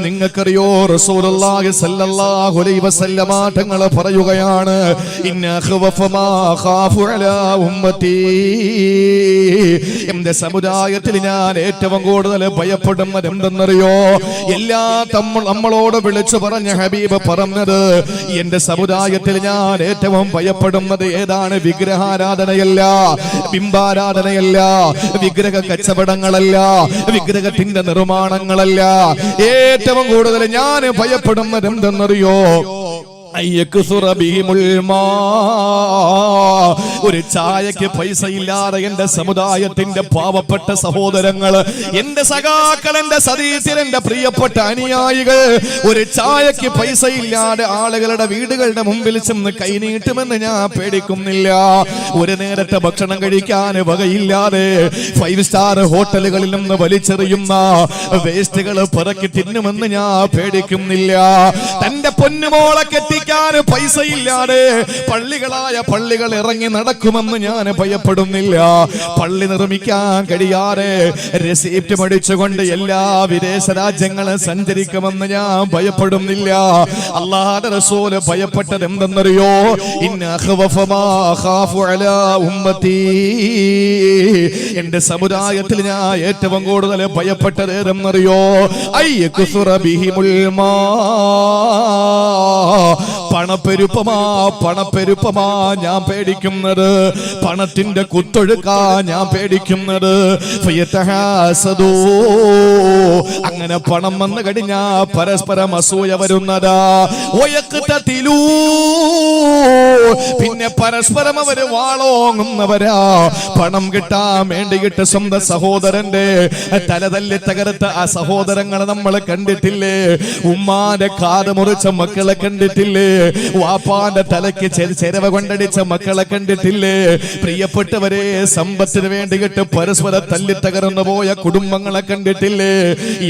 നിങ്ങൾക്കറിയോ റസൂലുള്ളാഹി സ്വല്ലല്ലാഹു അലൈഹി വസല്ലമ തങ്ങൾ പറയുകയാണ്, ഇന്ന ഖവഫ മാ ഖാഫു അലാ ഉമ്മത്തി, എന്റെ സമുദായത്തിൽ ഞാൻ ഏറ്റവും കൂടുതൽ ഭയപ്പെടുന്നത് എന്തെന്നറിയോ? നമ്മളോട് വിളിച്ചു പറഞ്ഞ ഹബീബ് പറഞ്ഞത്, എന്റെ സമുദായത്തിൽ ഞാൻ ഏറ്റവും ഭയപ്പെടുന്നത് ഏതാണ്? വിഗ്രഹാരാധനയല്ല, ബിംബാരാധനയല്ല, വിഗ്രഹ കച്ചവടങ്ങളല്ല, വിഗ്രഹത്തിന്റെ നിർമ്മാണങ്ങളല്ല. ഏറ്റവും കൂടുതൽ ഞാൻ ഭയപ്പെടുന്നത് എന്തെന്നറിയോ? ഒരു ചായക്ക് പൈസ ഇല്ലാതെ എന്റെ സമുദായത്തിന്റെ പാവപ്പെട്ട സഹോദരങ്ങൾ, എന്റെ സഖാക്കൾ, എന്റെ സതീശൻ, എന്റെ പ്രിയപ്പെട്ട അനുയായികൾ ഒരു ചായക്ക് പൈസ ഇല്ലാതെ ആളുകളുടെ വീടുകളുടെ മുമ്പിൽ ചെന്ന് കൈനീട്ടുമെന്ന് ഞാൻ പേടിക്കുന്നില്ല. ഒരു നേരത്തെ ഭക്ഷണം കഴിക്കാൻ വകയില്ലാതെ 5 സ്റ്റാർ ഹോട്ടലുകളിൽ നിന്ന് വലിച്ചെറിയുന്ന വേസ്റ്റുകൾ പിറക്കി തിന്നുമെന്ന് ഞാൻ പേടിക്കുന്നില്ല. തന്റെ പൊന്നുമോളെ കെട്ടി പൈസ ഇല്ലാതെ പള്ളികൾ ഇറങ്ങി നടക്കുമെന്ന് ഞാൻ ഭയപ്പെടുന്നില്ല. പള്ളി നിർമ്മിക്കാൻ കഴിയാതെ റെസിപ്റ്റ് മേടിച്ചുകൊണ്ട് എല്ലാ വിദേശ രാജ്യങ്ങളും സഞ്ചരിക്കുമെന്ന് ഞാൻ ഭയപ്പെടുന്നില്ല. അല്ലാഹുവിന്റെ റസൂൽ ഭയപ്പെട്ടത് എന്തെന്നറിയോ? ഇന്ന ഖവഫ മാ ഖാഫു അലാ ഉമ്മത്തി, എന്റെ സമുദായത്തിൽ ഞാൻ ഏറ്റവും കൂടുതൽ ഭയപ്പെട്ടത് ഏതെന്നറിയോ? അയ്യക്സുറ ബിഹിമുൽ മാ, പണപ്പെരുപ്പമാ ഞാൻ പേടിക്കുന്നത്, പണത്തിന്റെ കുത്തൊഴുക്കാ ഞാൻ പേടിക്കുന്നത്. അങ്ങനെ പണം വന്നു കഴിഞ്ഞാ പരസ്പരം അസൂയ വരുന്നതാ. പിന്നെ പരസ്പരം അവര് വാളോങ്ങുന്നവരാ. പണം കിട്ടാൻ വേണ്ടിയിട്ട് സ്വന്തം സഹോദരന്റെ തലതല്ലി തകർത്ത ആ സഹോദരങ്ങളെ നമ്മൾ കണ്ടിട്ടില്ലേ? ഉമ്മാന്റെ കാത് മുറിച്ച മക്കളെ കണ്ടിട്ടില്ലേ? വാപ്പാന്റെ തലയ്ക്ക് ചെരവ കൊണ്ടടിച്ച മക്കളെ കണ്ടിട്ടില്ലേ? പ്രിയപ്പെട്ടവരെ, സമ്പത്തിന് വേണ്ടിയിട്ട് പരസ്പരം തല്ലി തകർന്നു പോയ കുടുംബങ്ങളെ കണ്ടിട്ടില്ലേ?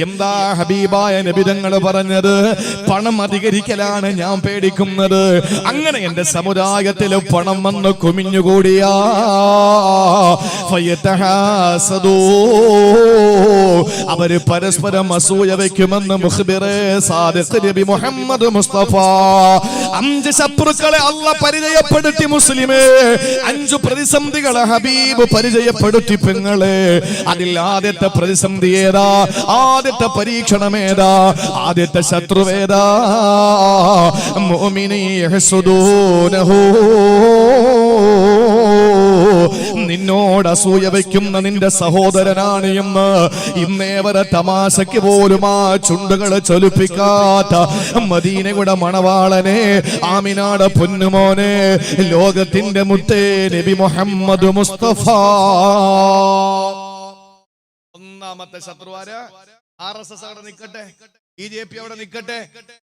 എന്താ ഹബീബായ നബി തങ്ങൾ പറഞ്ഞത്? പണം അധികരിക്കലാണ് ഞാൻ പേടിക്കുന്നത്. അങ്ങനെ എന്റെ സമുദായത്തിൽ പണം വന്ന് കുമിഞ്ഞുകൂടിയാ അവര് പരസ്പരം അസൂയ വയ്ക്കുമെന്ന് മുഖ്ബിറെ സാദിഖ് നബി മുഹമ്മദ് മുസ്തഫ 5 ശത്രുക്കളെ അല്ലാഹ് പരിചയപ്പെടുത്തി മുസ്ലിമേ. 5 പ്രതിസന്ധികളെ ഹബീബ് പരിചയപ്പെടുത്തി പെങ്ങളെ. അതിൽ ആദ്യത്തെ പ്രതിസന്ധി ഏതാ? ആദ്യത്തെ പരീക്ഷണം ഏതാ? ആദ്യത്തെ ശത്രുവേദാ? മുഅ്മിനീ യഹ്സുദൂനഹു, നിന്നോട് അസൂയ വയ്ക്കുന്ന നിന്റെ സഹോദരനാണ് എന്ന് ഇന്നേവരെ തമാശയ്ക്ക് പോലും ആ ചുണ്ടുകളെ ചൊലിപ്പിക്കാത്ത മദീനയുടെ മണവാളനെ, ആമിനാടെ പൊന്നുമോനെ, ലോകത്തിന്റെ മുത്തേ നബി മുഹമ്മദ് മുസ്തഫ. ഒന്നാമത്തെ ശത്രുവാര് RSS അവിടെ നിൽക്കട്ടെ, BJP അവിടെ നിൽക്കട്ടെ,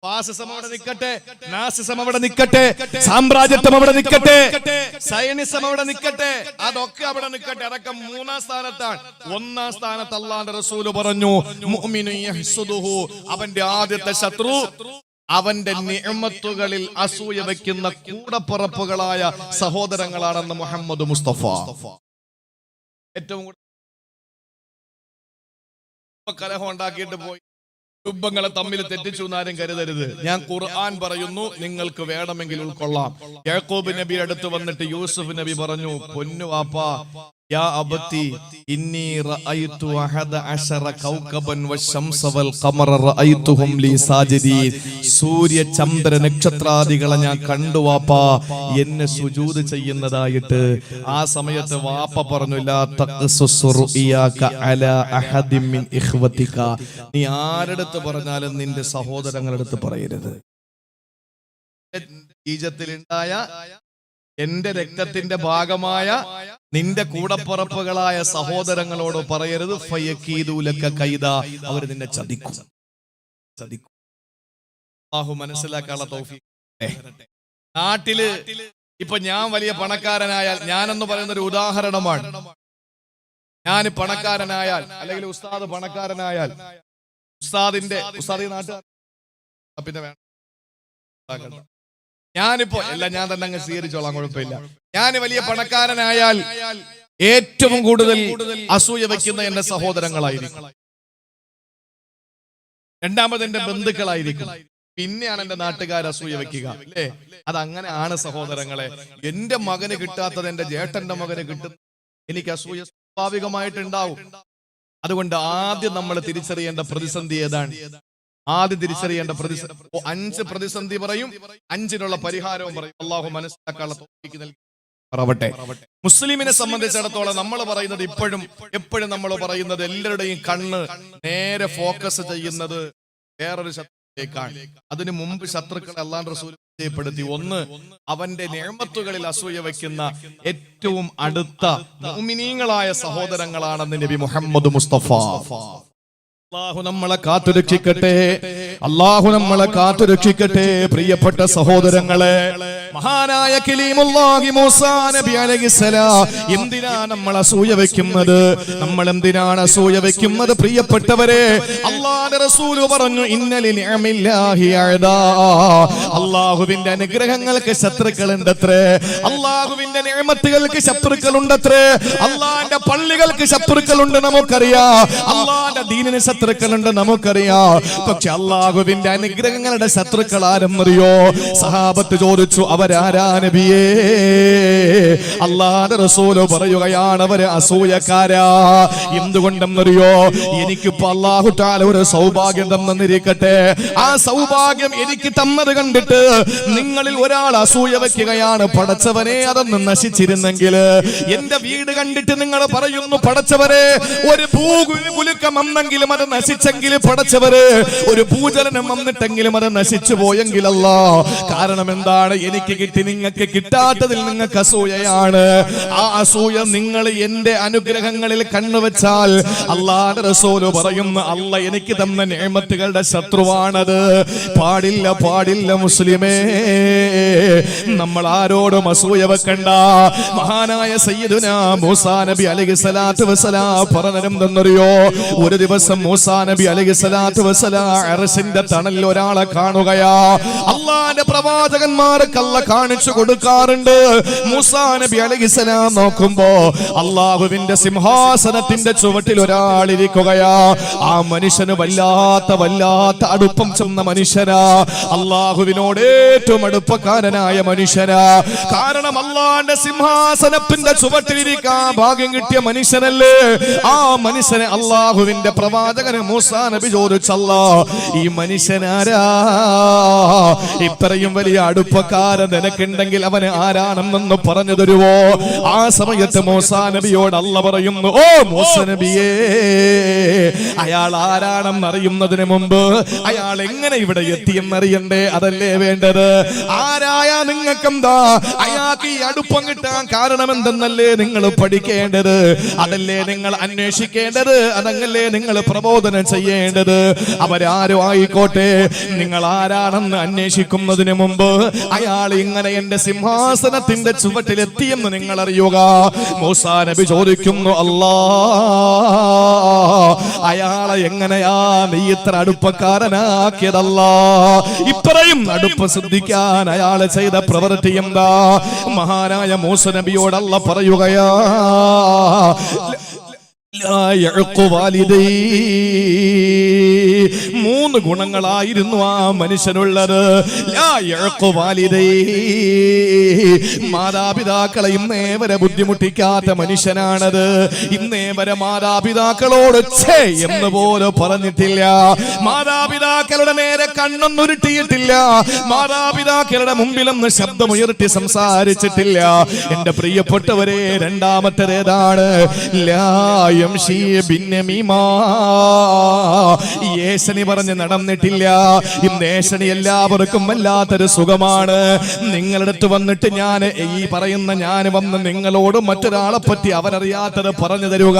ഫാസിസം അവിടെ നിൽക്കട്ടെ, നാസിസം അവിടെ നിൽക്കട്ടെ, സാമ്രാജ്യത്വം അവിടെ നിൽക്കട്ടെ, സൈനിസം അവിടെ നിൽക്കട്ടെ, അതൊക്കെ അവിടെ നിൽക്കട്ടെ. അതൊക്കെ 3-ാം സ്ഥാനത്താണ്. 1-ാം സ്ഥാനത്ത് അല്ലാഹുവിന്റെ റസൂൽ പറഞ്ഞു, മുഅ്മിനു യഹ്സുദുഹു, അവന്റെ ആദ്യത്തെ ശത്രു അവന്റെ നിഅമത്തുകളിൽ അസൂയ വയ്ക്കുന്ന കൂടപ്പിറപ്പുകളായ സഹോദരങ്ങളാണെന്ന് മുഹമ്മദ് മുസ്തഫ. ഏറ്റവും കലഹം ഉണ്ടാക്കിയിട്ട് പോയി കുടുംബങ്ങളെ തമ്മിൽ തെറ്റിച്ചു എന്നാരും കരുതരുത്. ഞാൻ ഖുർആൻ പറയുന്നു, നിങ്ങൾക്ക് വേണമെങ്കിൽ ഉൾക്കൊള്ളാം. യാക്കൂബ് നബി അടുത്ത് വന്നിട്ട് യൂസുഫ് നബി പറഞ്ഞു, പൊന്നു വാപ്പാ, യാ അബത്തി ഇന്നി റഅയ്തു അഹദ അശറ കൗകബൻ വശംസ വൽ ഖമറ റഅയ്തുഹും ലി സാജിദീൻ. സൂര്യ ചന്ദ്ര നക്ഷത്രാദികളെ ഞാൻ കണ്ടു വാപ്പാ, എന്നെ സുജൂദ് ചെയ്യുന്നതായിട്ട്. ആ സമയത്ത് വാപ്പ പറഞ്ഞു, ലാ തഖ്സുസ് റുഇയാക അലാ അഹദിൻ മിൻ ഇഖ്വതിക, നീ ആരെടുത്ത് പറഞ്ഞാലും നിന്റെ സഹോദരങ്ങളുടെ അടുത്ത് പറയരുത്. ഈജത്തിലുണ്ടായ എന്റെ രക്തത്തിന്റെ ഭാഗമായ നിന്റെ കൂടപ്പുറപ്പുകളായ സഹോദരങ്ങളോട് പറയരുത്. ഫയക്കീദൂലക കൈദ, അവർ നിന്നെ ചതിക്കും. അല്ലാഹു മനസ്സിലാക്കാനുള്ള തൗഫീഖ്. നാട്ടില് ഇപ്പൊ ഞാൻ വലിയ പണക്കാരനായാൽ, ഞാനെന്ന് പറയുന്ന ഒരു ഉദാഹരണമാണ്, ഞാൻ പണക്കാരനായാൽ അല്ലെങ്കിൽ ഉസ്താദ് പണക്കാരനായാൽ, ഉസ്താദിന്റെ നാട്ടുകാർ പിന്നെ വേണം, ഞാനിപ്പോ എല്ലാം ഞാൻ തന്നെ അങ്ങ് സ്വീകരിച്ചോളാം, കുഴപ്പമില്ല. ഞാൻ വലിയ പണക്കാരനായാൽ ഏറ്റവും കൂടുതൽ അസൂയ വയ്ക്കുന്ന എന്റെ സഹോദരങ്ങളായിരിക്കും. രണ്ടാമത് എന്റെ ബന്ധുക്കളായിരിക്കും, പിന്നെയാണ് എന്റെ നാട്ടുകാർ അസൂയ വെക്കുക, അല്ലേ? അതങ്ങനെയാണ് സഹോദരങ്ങളെ. എന്റെ മകന് കിട്ടാത്തത് എന്റെ ജേട്ടന്റെ മകന് കിട്ടും, എനിക്ക് അസൂയ സ്വാഭാവികമായിട്ടുണ്ടാവും. അതുകൊണ്ട് ആദ്യം നമ്മൾ തിരിച്ചറിയേണ്ട പ്രതിസന്ധി ഏതാണ്? ആദ്യം തിരിച്ചറിയേണ്ട പ്രതിസന്ധി 5 പ്രതിസന്ധി പറയും, 5-നുള്ള പരിഹാരവും പറയും. അള്ളാഹു മനസ്സിലാക്കാനുള്ള തൗഫീഖ് നൽകട്ടെ. മുസ്ലിമിനെ സംബന്ധിച്ചിടത്തോളം നമ്മൾ പറയുന്നത് എപ്പോഴും നമ്മൾ പറയുന്നത്, എല്ലാവരുടെയും കണ്ണ് നേരെ ഫോക്കസ് ചെയ്യുന്നത് വേറൊരു ശത്രുവിലേക്കാണ്. അതിനു മുമ്പ് ശത്രുക്കളെ അല്ലാഹു റസൂൽ പരിചയപ്പെടുത്തി. ഒന്ന്, അവന്റെ നിഅമത്തുകളിൽ അസൂയ വയ്ക്കുന്ന ഏറ്റവും അടുത്ത മുഅ്മിനീങ്ങളായ സഹോദരങ്ങളാണെന്ന് നബി മുഹമ്മദ് മുസ്തഫ. അല്ലാഹു നമ്മളെ കാത്തുരക്ഷിക്കട്ടെ, അല്ലാഹു നമ്മളെ കാത്തുരക്ഷിക്കട്ടെ. പ്രിയപ്പെട്ട സഹോദരങ്ങളെ, മഹാനായ കലീമുല്ലാഹി മൂസാ നബി അലൈഹിസ്സലാം എന്തിനാ നമ്മൾ അസൂയ വെക്കുന്നത്? നമ്മൾ എന്തിനാണ് അസൂയ വെക്കുന്നത്? പ്രിയപ്പെട്ടവരെ, അല്ലാഹുവിന്റെ റസൂൽ പറഞ്ഞു, ഇന്നലി നിഅമില്ലാഹി അഅദാ. അല്ലാഹുവിന്റെ അനുഗ്രഹങ്ങൾക്ക് ശത്രുക്കളുണ്ടത്രേ, അല്ലാഹുവിന്റെ നിഅമത്തുകൾക്ക് ശത്രുക്കളുണ്ടത്രേ, അല്ലാഹുവിന്റെ പള്ളികൾക്ക് ശത്രുക്കളുണ്ട് നമുക്കറിയാം, അല്ലാഹുവിന്റെ ദീനിന് ശത്രുക്കളുണ്ട് നമുക്കറിയാം. പക്ഷെ അല്ലാഹുവിന്റെ അനുഗ്രഹങ്ങളുടെ ശത്രുക്കൾ ആരെന്നറിയോ? സഹാബത്ത് ചോദിച്ചു, അവരാരാ നബിയേ? അല്ലാഹുവിന്റെ റസൂൽ പറയുകയാണ്, അവര് അസൂയക്കാരാ. എന്തുകൊണ്ടെന്നറിയോ? എനിക്കിപ്പോ അല്ലാഹു തആല ഒരു സൗഭാഗ്യം തന്നിരിക്കട്ടെ, ആ സൗഭാഗ്യം എനിക്ക് തന്നത് കണ്ടിട്ട് നിങ്ങളിൽ ഒരാൾ അസൂയ വെക്കുകയാണ്. പടച്ചവനെ, അതൊന്ന് നശിച്ചിരുന്നെങ്കിൽ. എന്റെ വീട് കണ്ടിട്ട് നിങ്ങൾ പറയുന്നു, പടച്ചവരെ ഒരു ഭൂകുലുക്കം വന്നെങ്കിലും അത് നശിച്ചെങ്കിൽ, പടച്ചവരെ ഒരു ഭൂചലനം വന്നിട്ടെങ്കിലും അത് നശിച്ചു പോയെങ്കിലല്ല. കാരണം എന്താണ്? എനിക്ക് കിട്ടി, നിങ്ങൾക്ക് കിട്ടാത്തതിൽ നിങ്ങൾക്ക് അസൂയയാണ്. ആ അസൂയ നിങ്ങൾ എന്റെ അനുഗ്രഹങ്ങളിൽ കണ്ണുവെച്ചാൽ അല്ലാഹുവിന്റെ റസൂൽ പറയുന്നു, അല്ല എനിക്ക് തന്ന നിഅമത്തുകളുടെ ശത്രുവാണത്. പാടില്ല, പാടില്ല മുസ്ലിമേ, നമ്മൾ ആരോടും അസൂയ വെക്കണ്ട. മഹാനായ സയ്യിദുനാ മൂസാ നബി അലൈഹിസ്സലാത്തു വസ്സലാം പറഞ്ഞതെന്നറിയോ? ഒരു ദിവസം മൂസാ നബി അലൈഹിസ്സലാത്തു വസ്സലാം അർശിന്റെ തണലിൽ ഒരാളെ കാണുകയാ. അല്ലാഹുവിന്റെ പ്രവാചകന്മാർക്ക് അല്ലാഹു കാണിച്ചു കൊടുക്കാറുണ്ട്. മൂസാ നബി അലൈഹിസ്സലാം നോക്കുമ്പോ അല്ലാഹുവിന്റെ സിംഹാസനത്തിന്റെ ചുവട്ടിൽ ഒരാൾ ഇരിക്കുകയാ. ആ മനുഷ്യന് വല്ലാത്ത അടുപ്പം ചെന്ന മനുഷ്യനാ, അല്ലാഹുവിനോട് ഏറ്റവും അടുപ്പക്കാരനായ മനുഷ്യനാ. കാരണം അല്ലാഹുവിന്റെ സിംഹാസനത്തിന്റെ ചുവട്ടിലിരിക്കാൻ ഭാഗ്യം കിട്ടിയ മനുഷ്യനല്ലേ. ആ മനുഷ്യനെ അല്ലാഹുവിന്റെ പ്രവാചകന് മൂസാ നബി ചോദിച്ചല്ലോ, ഈ മനുഷ്യനാരാ? ഇത്രയും വലിയ അടുപ്പക്കാരൻ നിനക്കുണ്ടെങ്കിൽ അവന് ആരാണെന്നൊന്ന് പറഞ്ഞു തരുവോ? ആ സമയത്ത് മൂസാ നബിയോട് അല്ലാഹു പറയുന്നു, ഓ മൂസാ നബിയേ, അയാൾ ആരാണെന്ന് അറിയുന്നതിന് മുമ്പ് അയാൾ എങ്ങനെ ഇവിടെ എത്തിയെന്നറിയണ്ടേ? അതല്ലേ വേണ്ടത്? ആരായ നിങ്ങൾക്കെന്താ? അയാൾക്ക് ഈ അടുപ്പം കിട്ടാൻ കാരണം എന്തെന്നല്ലേ നിങ്ങൾ പഠിക്കേണ്ടത്? അതല്ലേ നിങ്ങൾ അന്വേഷിക്കേണ്ടത്? അതല്ലേ നിങ്ങൾ പ്രബോധനം ചെയ്യേണ്ടത്? അവരാരോ ആയിക്കോട്ടെ, നിങ്ങൾ ആരാണെന്ന് അന്വേഷിക്കുന്നതിന് മുമ്പ് അയാൾ ഇങ്ങനെ എന്റെ സിംഹാസനത്തിന്റെ ചുവട്ടിലെത്തിയെന്ന് നിങ്ങൾ അറിയുക. മൂസാ നബി ചോദിക്കുന്നു, അല്ലാ, അയാളെ എങ്ങനെയാ നീ ഇത്ര അടുപ്പക്കാരനാക്കിയതല്ലാ? ഇത്രയും അടുപ്പ് ശ്രദ്ധിക്കാൻ അയാൾ ചെയ്ത പ്രവൃത്തി എന്താ? മഹാനായ മൂസാ നബിയോട് അല്ലാഹു പറയുകയാ, മൂന്ന് ഗുണങ്ങളായിരുന്നു ആ മനുഷ്യനുള്ളത്. മാതാപിതാക്കളെ ഇന്നേ വരെ ബുദ്ധിമുട്ടിക്കാത്ത മനുഷ്യനാണത്. ഇന്നേ വരെ മാതാപിതാക്കളോട് ഛേ എന്ന് പോലും പറഞ്ഞിട്ടില്ല. മാതാപിതാക്കളുടെ നേരെ കണ്ണൊന്നുരുട്ടിയിട്ടില്ല. മാതാപിതാക്കളുടെ മുമ്പിലൊന്ന് ശബ്ദമുയർത്തി സംസാരിച്ചിട്ടില്ല. എന്റെ പ്രിയപ്പെട്ടവരെ, രണ്ടാമത്തേതാണ് ഏശനി പറഞ്ഞ് നടന്നിട്ടില്ല. ഇന്ന് ഏശനി എല്ലാവർക്കും വല്ലാത്തൊരു സുഖമാണ്. നിങ്ങളുടെ അടുത്ത് വന്നിട്ട് ഈ പറയുന്ന ഞാൻ വന്ന് നിങ്ങളോട് മറ്റൊരാളെ പറ്റി അവരറിയാത്തത് പറഞ്ഞു തരുക,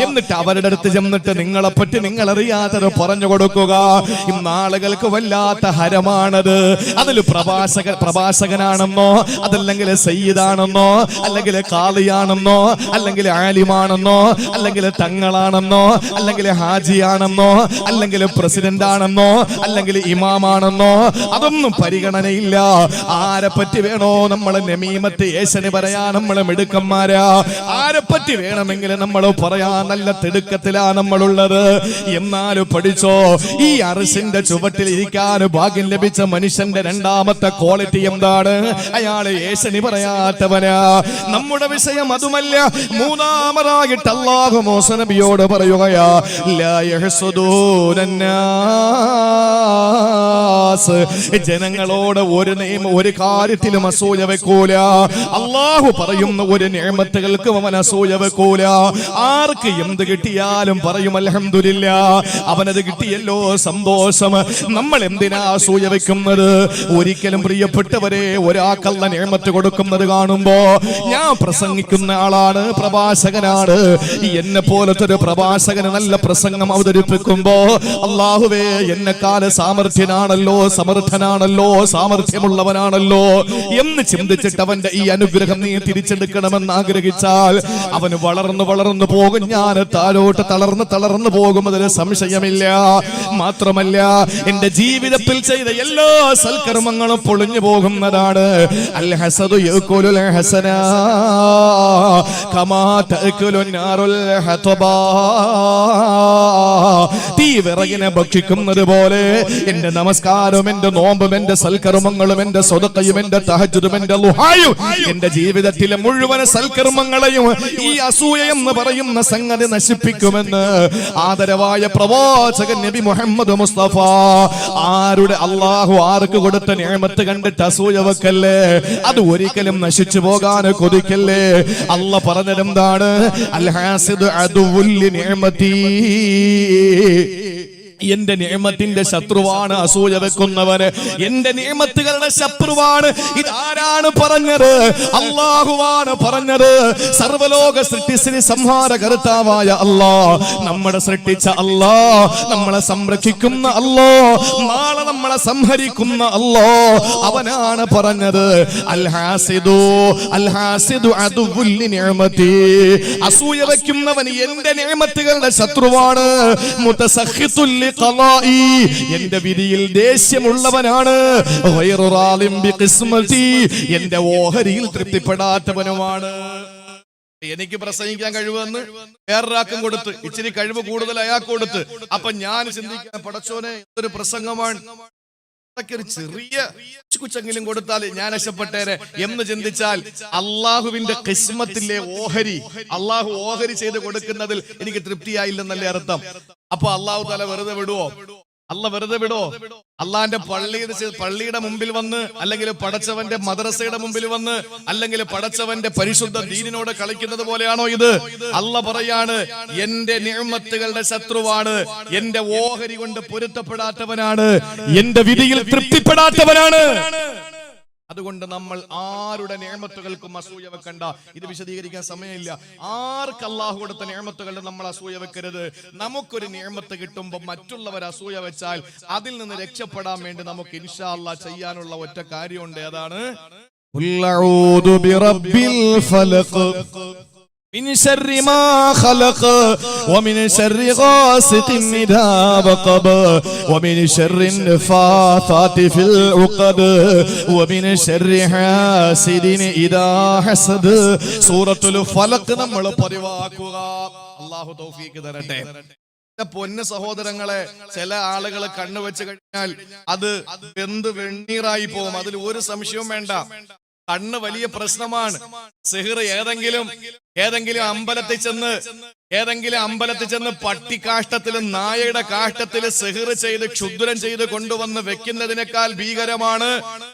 എന്നിട്ട് അവരുടെ അടുത്ത് ചെന്നിട്ട് നിങ്ങളെ പറ്റി നിങ്ങൾ അറിയാത്തത് പറഞ്ഞു കൊടുക്കുക. ഇന്ന് ആളുകൾക്ക് വല്ലാത്ത ഹരമാണത്. അതിൽ പ്രഭാഷകനാണെന്നോ, അതല്ലെങ്കിൽ സയ്യിദാണെന്നോ, അല്ലെങ്കിൽ ഖാദിയാണെന്നോ, അല്ലെങ്കിൽ ആലിമാണെന്നോ, അല്ലെങ്കിൽ തങ്ങളാണെന്നോ, അല്ലെങ്കിൽ ഹാജിയാണെന്നോ, അല്ലെങ്കിൽ പ്രസിഡന്റ് പ്രസിഡന്റ് ആണെന്നോ അല്ലെങ്കിൽ ഇമാമാണെന്നോ അതൊന്നും പരിഗണനയില്ല. ആരെപ്പറ്റി വേണോ നമ്മൾ നമീമത്ത് ഏശന് പറയാ നമ്മൾ മിടുക്കന്മാരാ, ആരെപ്പറ്റി വേണമെങ്കിൽ നമ്മൾ പറയാ നല്ല തിടുക്കത്തിലാ നമ്മളുള്ളത്. എന്നാലും പഠിച്ചോ, ഈ അർശിന്റെ ചുവട്ടിൽ ഇരിക്കാൻ ഭാഗ്യം ലഭിച്ച മനുഷ്യന്റെ രണ്ടാമത്തെ ക്വാളിറ്റി എന്താണ്? അയാള് ഏശന് പറയാത്തവനാ. നമ്മുടെ വിഷയം അതുമല്ല. മൂന്നാമതായിട്ട് അല്ലാഹു മൂസാ നബിയോട് പറയുകയാ, ലാ യഹ്സുദൂനന്നാസ്, ജനങ്ങളോട് ഒരു കാര്യത്തിലും അസൂയ വെക്കൂല. അല്ലാഹു പറയുന്ന ഒരു നിഅമത്തുകൾക്കും അവൻ അസൂയ വെക്കൂല. ആർക്ക് എന്ത് കിട്ടിയാലും പറയും അൽഹംദുലില്ലാ, അവനത് കിട്ടിയല്ലോ സന്തോഷം. നമ്മൾ എന്തിനാ അസൂയ വെക്കുന്നത്? ഒരിക്കലും പ്രിയപ്പെട്ടവരെ, ഒരാൾക്കുള്ള നിഅമത്ത് കൊടുക്കുന്നത് കാണുമ്പോ, ഞാൻ പ്രസംഗിക്കുന്ന ആളാണ്, പ്രഭാഷകനാണ്, എന്നെ പോലത്തെ ഒരു പ്രഭാഷകന് നല്ല പ്രസംഗം അവതരിപ്പിക്കുമ്പോ അല്ലാഹുവേ എന്നെക്കാല് സാമർഥ്യനാണല്ലോ, സമർത്ഥനാണല്ലോ, സാമർഥ്യമുള്ളവനാണല്ലോ എന്ന് ചിന്തിച്ചിട്ട് അവന്റെ ഈ അനുഗ്രഹം നീ തിരിച്ചെടുക്കണമെന്ന് ആഗ്രഹിച്ചാൽ അവന് വളർന്നു വളർന്നു പോകും. ഞാൻ താഴോട്ട് തളർന്നു പോകും, അതിന് സംശയമില്ല. മാത്രമല്ല, എന്റെ ജീവിതത്തിൽ ചെയ്ത എല്ലാ സൽക്കർമ്മങ്ങളും പൊളിഞ്ഞു പോകുന്നതാണ്. അൽ ഹസദു യഅകുലുൽ ഹസനാ കമാ തഅകുലുൻ നാറുൽ ഹതബാ, തീ വിറകിനെ ഭക്ഷിക്കുന്നത് പോലെ എന്റെ നമസ്കാരവും എന്റെ നോമ്പും എന്റെ സൽക്കർമ്മങ്ങളും എന്റെ സ്വതക്കയും എന്റെ തഹജ്ജുദും എന്റെ ളുഹായും എന്റെ ജീവിതത്തിലെ മുഴുവൻ സൽക്കർമ്മങ്ങളെയും ഈ അസൂയ എന്ന് പറയുന്ന സംഗതി നശിപ്പിക്കുമെന്ന് ആദരവായ പ്രവാചകൻ നബി മുഹമ്മദ് മുസ്തഫ. ആരുടെ അല്ലാഹു ആർക്ക് കൊടുത്ത നിഅമത്ത് കണ്ടിട്ട് അസൂയ വെക്കല്ലേ, അത് ഒരിക്കലും നശിച്ചു പോകാൻ കൊതിക്കല്ലേ. അല്ലാഹ് പറഞ്ഞതെന്താണ്? അൽ ഹാസിദു അദുവുൽ നിഅമതി, എന്റെ നിഅമത്തിന്റെ ശത്രുവാണ് അസൂയ വെക്കുന്നവന്, എന്റെ നിഅമത്തുകളുടെ ശത്രുവാണ്. ഇതാരാണ് പറഞ്ഞത്? അല്ലാഹുവാണ് പറഞ്ഞത്. സർവലോക സൃഷ്ടിസ്ഥിതി സംഹാരകർത്താവായ അല്ലാഹ്, നമ്മളെ സൃഷ്ടിച്ച അല്ലാഹ്, നമ്മളെ സംരക്ഷിക്കുന്ന അല്ലാഹ്, നാളെ നമ്മളെ സംഹരിക്കുന്ന അല്ലാഹ്, അവനാണ് പറഞ്ഞത് അൽ ഹാസിദു അദുവുൽ നിഅമതി, അസൂയ വെക്കുന്നവൻ എന്റെ നിഅമത്തുകളുടെ ശത്രുവാണ്. മുതസഖിതുൽ എന്റെ വിധിയിൽ ദേഷ്യമുള്ളവനാണ്. എന്റെ ഓഹരിയിൽ തൃപ്തിപ്പെടാത്തവനുമാണ്. എനിക്ക് പ്രസംഗിക്കാൻ കഴിവെന്ന് വേറൊരാൾക്കും കൊടുത്ത്, ഇച്ചിരി കഴിവ് കൂടുതൽ അയാൾക്ക് കൊടുത്ത്, അപ്പൊ ഞാൻ ചിന്തിക്കാൻ, പടച്ചോനെ എന്തൊരു പ്രസംഗമാണ്, ഒരു ചെറിയ കുച്ചെങ്കിലും കൊടുത്താൽ ഞാൻ രക്ഷപ്പെട്ടേരെ എന്ന് ചിന്തിച്ചാൽ അള്ളാഹുവിന്റെ ഖിസ്മത്തിലെ ഓഹരി, അള്ളാഹു ഓഹരി ചെയ്ത് കൊടുക്കുന്നതിൽ എനിക്ക് തൃപ്തിയായില്ലെന്നല്ലേ അർത്ഥം. അപ്പൊ അള്ളാഹു തആല വെറുതെ വിടുവോ? അല്ല വെറുതെ വിടോ? അള്ളാന്റെ പള്ളിയുടെ മുമ്പിൽ വന്ന്, അല്ലെങ്കിൽ പടച്ചവന്റെ മദ്രസയുടെ മുമ്പിൽ വന്ന്, അല്ലെങ്കിൽ പടച്ചവന്റെ പരിശുദ്ധ ദീനിനോട് കളിക്കുന്നത് പോലെയാണോ ഇത്? അല്ല പറയാണ്, എന്റെ നിഅമത്തുകളുടെ ശത്രുവാണ്, എന്റെ ഓഹരി കൊണ്ട് പൊരുത്തപ്പെടാത്തവനാണ്, എന്റെ വിധിയിൽ തൃപ്തിപ്പെടാത്തവനാണ്. അതുകൊണ്ട് നമ്മൾ ആരുടെ നിഅമത്തുകൾക്കും അസൂയ വെക്കണ്ട. ഇത് വിശദീകരിക്കാൻ സമയമില്ല. ആർക്ക് അല്ലാഹു കൊടുത്ത നിഅമത്തുകളുടെ നമ്മൾ അസൂയ വെക്കരുത്. നമുക്കൊരു നിഅമത്ത് കിട്ടുമ്പോൾ മറ്റുള്ളവർ അസൂയ വെച്ചാൽ അതിൽ നിന്ന് രക്ഷപ്പെടാൻ വേണ്ടി നമുക്ക് ഇൻഷാ അല്ലാഹ് ചെയ്യാനുള്ള ഒറ്റ കാര്യമുണ്ട്. അതാണ് ഖുൽ അഊദു ബിറബ്ബിൽ ഫലഖ് من شر ما خلق ومن شر غاسق إذا وقب ومن شر النفاثات في العقد ومن شر حاسد إذا حسد. സൂറത്തുൽ ഫലഖ് നമ്മൾ പതിവാക്കുക. അല്ലാഹു തൗഫീഖ് തരട്ടെ. പൊന്നു സഹോദരങ്ങളെ, ചില ആളുകൾ കണ്ണു വെച്ച് കഴിഞ്ഞാൽ അത് വെന്ത് വെണ്ണീറായി പോകും, അതിൽ ഒരു സംശയവും വേണ്ട. കണ്ണ് വലിയ പ്രശ്നമാണ്. സിഹ്ർ ഏതെങ്കിലും അമ്പലത്തിൽ ചെന്ന് പട്ടിക്കാഷ്ടത്തിലും നായയുടെ കാഷ്ടത്തില് സിഹ്ർ ചെയ്ത് ക്ഷുദ്രം ചെയ്ത് കൊണ്ടുവന്ന് വെക്കുന്നതിനേക്കാൾ ഭീകരമാണ്.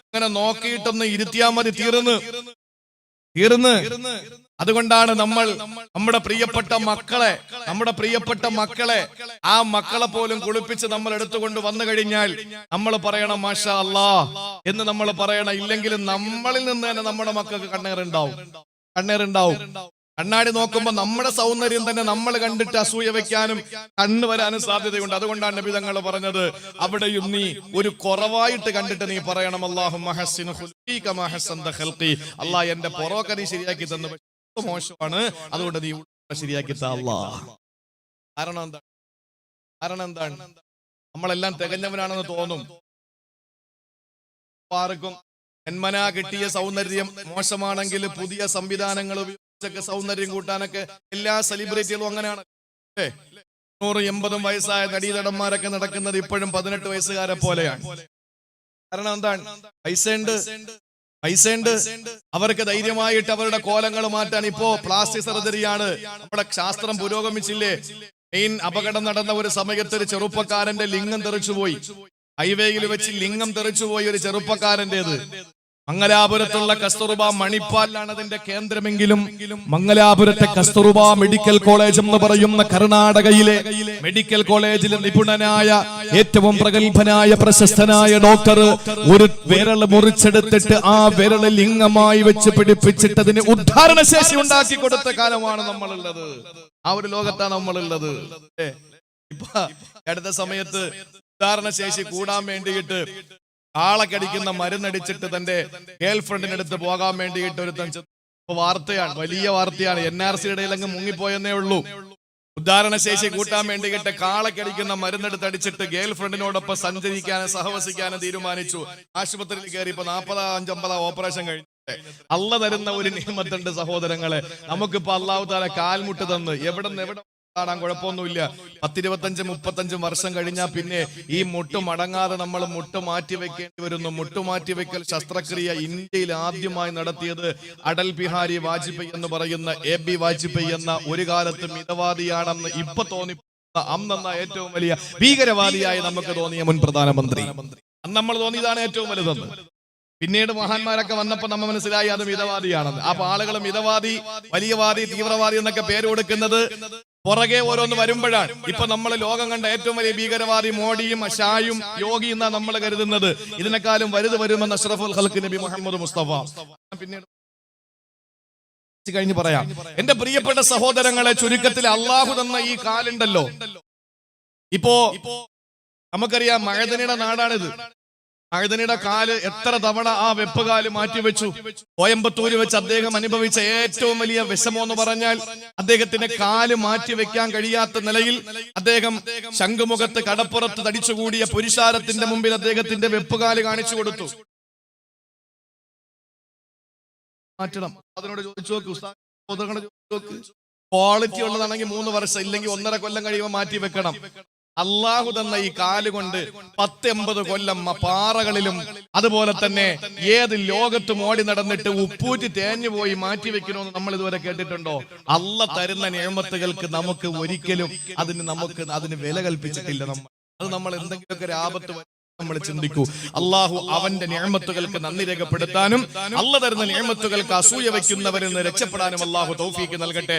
അങ്ങനെ നോക്കിയിട്ടൊന്ന് ഇരുത്തിയാൽ മതി, തീർന്ന്. അതുകൊണ്ടാണ് നമ്മൾ നമ്മുടെ പ്രിയപ്പെട്ട മക്കളെ ആ മക്കളെ പോലും കുളിപ്പിച്ച് നമ്മൾ എടുത്തുകൊണ്ട് വന്നു കഴിഞ്ഞാൽ നമ്മൾ പറയണം മാഷാ അല്ലാഹ് എന്ന് നമ്മൾ പറയണം. ഇല്ലെങ്കിൽ നമ്മളിൽ നിന്ന് തന്നെ നമ്മുടെ മക്കൾക്ക് കണ്ണേറുണ്ടാവും. കണ്ണാടി നോക്കുമ്പോ നമ്മുടെ സൗന്ദര്യം തന്നെ നമ്മൾ കണ്ടിട്ട് അസൂയ വെക്കാനും കണ്ണ് വരാനും സാധ്യതയുണ്ട്. അതുകൊണ്ടാണ് നബി തങ്ങൾ പറഞ്ഞത്, അവിടെയും നീ ഒരു കുറവായിട്ട് കണ്ടിട്ട് നീ പറയണം, അല്ലാഹുമ്മ ഹസ്സിൻ ഖുൽഖി കമാ ഹസ്സൻത ഖൽഖി, അല്ലാഹ് എന്റെ പൊറോക്ക നീ ശരിയാക്കി തന്നു, മോശമാണ്, അതുകൊണ്ട് നീ ശരിയാക്കി താ അല്ലാഹ്. കാരണം എന്താണ്? നമ്മളെല്ലാം തികഞ്ഞവനാണെന്ന് തോന്നും. ആർക്കും ജന്മനാ കിട്ടിയ സൗന്ദര്യം മോശമാണെങ്കിൽ പുതിയ സംവിധാനങ്ങൾ ഉപയോഗിച്ചൊക്കെ സൗന്ദര്യം കൂട്ടാനൊക്കെ എല്ലാ സെലിബ്രിറ്റികളും അങ്ങനെയാണ്. 180 വയസ്സായ നടീനടന്മാരൊക്കെ നടക്കുന്നത് ഇപ്പോഴും 18 വയസ്സുകാരെ പോലെയാണ്. കാരണം എന്താണ്? പൈസയുണ്ട്. അവർക്ക് ധൈര്യമായിട്ട് അവരുടെ കോലങ്ങൾ മാറ്റാൻ ഇപ്പോ പ്ലാസ്റ്റിക് സർജറിയാണ്. നമ്മുടെ ശാസ്ത്രം പുരോഗമിച്ചില്ലേ? മെയിൻ അപകടം നടന്ന ഒരു സമയത്ത് ഒരു ചെറുപ്പക്കാരന്റെ ലിംഗം തെറിച്ചുപോയി. ഹൈവേയിൽ വെച്ച് ലിംഗം തെറിച്ചുപോയി ഒരു ചെറുപ്പക്കാരൻ്റെത്. മംഗലാപുരത്തുള്ള കസ്തൂർബ മണിപ്പാലിലാണ് അതിന്റെ കേന്ദ്രമെങ്കിലും മംഗലാപുരത്തെ കസ്തൂർബ മെഡിക്കൽ കോളേജ് എന്ന് പറയുന്ന കർണാടകയിലെ മെഡിക്കൽ കോളേജിലെ നിപുണനായ ഏറ്റവും പ്രഗത്ഭനായ പ്രശസ്തനായ ഡോക്ടർ ഒരു വിരൽ മുറിച്ചെടുത്തിട്ട് ആ വിരല് ലിംഗമായി വെച്ച് പിടിപ്പിച്ചിട്ട് അതിന് ഉദ്ധാരണ ശേഷി ഉണ്ടാക്കി കൊടുത്ത കാലമാണ് നമ്മളുള്ളത്. ആ ഒരു ലോകത്താണ് നമ്മളുള്ളത്. ഇപ്പൊ അടുത്ത സമയത്ത് ഉദ്ധാരണ ശേഷി കൂടാൻ വേണ്ടിയിട്ട് ആളെ കടിക്കുന്ന മരുന്നടിച്ചിട്ട് തന്റെ ഗേൾ ഫ്രണ്ടിനടുത്ത് പോകാൻ വേണ്ടിയിട്ട് ഒരു വാർത്തയാണ്, വലിയ വാർത്തയാണ്. NRC ഇടയിലങ്ങ് മുങ്ങിപ്പോയെന്നേ ഉള്ളൂ. ഉദ്ധാരണ ശേഷി കൂട്ടാൻ വേണ്ടിയിട്ട് കാളക്കടിക്കുന്ന മരുന്നെടുത്ത് അടിച്ചിട്ട് ഗേൾ ഫ്രണ്ടിനോടൊപ്പം സഞ്ചരിക്കാനും സഹവസിക്കാനും തീരുമാനിച്ചു. ആശുപത്രിയിൽ കയറി ഇപ്പൊ 45-50 ഓപ്പറേഷൻ കഴിഞ്ഞു. അള്ള തരുന്ന ഒരു നിയമത്തുണ്ട് സഹോദരങ്ങളെ. നമുക്കിപ്പോ അള്ളാഹു താല കാൽമുട്ട് തന്ന് എവിടെ കാണാൻ കുഴപ്പമൊന്നുമില്ല. 10-25-35 വർഷം കഴിഞ്ഞാൽ പിന്നെ ഈ മുട്ട് മടങ്ങാതെ നമ്മൾ മുട്ട് മാറ്റി വെക്കേണ്ടി വരുന്നു. മുട്ടുമാറ്റിവെക്കൽ ശസ്ത്രക്രിയ ഇന്ത്യയിൽ ആദ്യമായി നടത്തിയത് അടൽ ബിഹാരി വാജ്പേയി എന്ന് പറയുന്ന AB വാജ്പേയി എന്ന ഒരു കാലത്ത് മിതവാദിയാണെന്ന് ഇപ്പൊ തോന്നിപ്പോ അന്നെന്ന ഏറ്റവും വലിയ ഭീകരവാദിയായി നമുക്ക് തോന്നിയ മുൻ പ്രധാനമന്ത്രി. അന്ന് നമ്മൾ തോന്നിയതാണ് ഏറ്റവും വലുതെന്ന്. പിന്നീട് മഹാന്മാരൊക്കെ വന്നപ്പോ നമ്മൾ മനസ്സിലായി അത് മിതവാദിയാണെന്ന്. അപ്പൊ ആളുകൾ മിതവാദി, വലിയവാദി, തീവ്രവാദി എന്നൊക്കെ പേര് കൊടുക്കുന്നത് പുറകെ ഓരോന്ന് വരുമ്പോഴാണ്. ഇപ്പൊ നമ്മൾ ലോകം കണ്ട ഏറ്റവും വലിയ ഭീകരവാദി മോഡിയും ഷായും യോഗി എന്നാ നമ്മൾ കരുതുന്നത്. ഇതിനെക്കാളും വലുത് വരുമെന്ന് അഷ്റഫുൽ ഖൽഖ് നബി മുഹമ്മദ് മുസ്തഫ. പിന്നീട് കഴിഞ്ഞ് പറയാം. എന്റെ പ്രിയപ്പെട്ട സഹോദരങ്ങളെ, ചുരുക്കത്തിൽ അള്ളാഹു തന്ന ഈ കാലുണ്ടല്ലോ, ഇപ്പോ നമുക്കറിയാം മഴതനിയുടെ നാടാണിത്. മഴതനിയുടെ കാല് എത്ര തവണ ആ വെപ്പുകാല് മാറ്റിവെച്ചു. കോയമ്പത്തൂര് വെച്ച് അദ്ദേഹം അനുഭവിച്ച ഏറ്റവും വലിയ വിഷമം എന്ന് പറഞ്ഞാൽ അദ്ദേഹത്തിന്റെ കാല് മാറ്റിവെക്കാൻ കഴിയാത്ത നിലയിൽ അദ്ദേഹം ശംഖുമുഖത്ത് കടപ്പുറത്ത് തടിച്ചുകൂടിയ പുരുഷാരത്തിന്റെ മുമ്പിൽ അദ്ദേഹത്തിന്റെ വെപ്പുകാല് കാണിച്ചു കൊടുത്തു. മാറ്റണം. അതിനോട് ചോദിച്ചു നോക്ക്, ചോദിച്ചു നോക്ക്. ക്വാളിറ്റി ഉള്ളതാണെങ്കിൽ 3 വർഷം, ഇല്ലെങ്കിൽ 1.5 കൊല്ലം കഴിയുമ്പോൾ മാറ്റി വെക്കണം. അള്ളാഹു തന്ന ഈ കാലുകൊണ്ട് 10-80 കൊല്ലം പാറകളിലും അതുപോലെ തന്നെ ഏത് ലോകത്തും ഓടി നടന്നിട്ട് ഉപ്പൂറ്റി തേഞ്ഞു പോയി മാറ്റി വെക്കണമെന്ന് നമ്മൾ ഇതുവരെ കേട്ടിട്ടുണ്ടോ? അള്ള തരുന്ന നിഅമത്തുകൾക്ക് നമുക്ക് ഒരിക്കലും അതിന് വില കൽപ്പിച്ചിട്ടില്ല. നമ്മൾ എന്തെങ്കിലുമൊക്കെ ഒരു ആപത്ത് നമ്മൾ ചിന്തിക്കൂ. അള്ളാഹു അവന്റെ നിഅമത്തുകൾക്ക് നന്ദി രേഖപ്പെടുത്താനും അള്ള തരുന്ന നിഅമത്തുകൾക്ക് അസൂയ വയ്ക്കുന്നവരിൽ നിന്ന് രക്ഷപ്പെടാനും അള്ളാഹു തൗഫീക്ക് നൽകട്ടെ.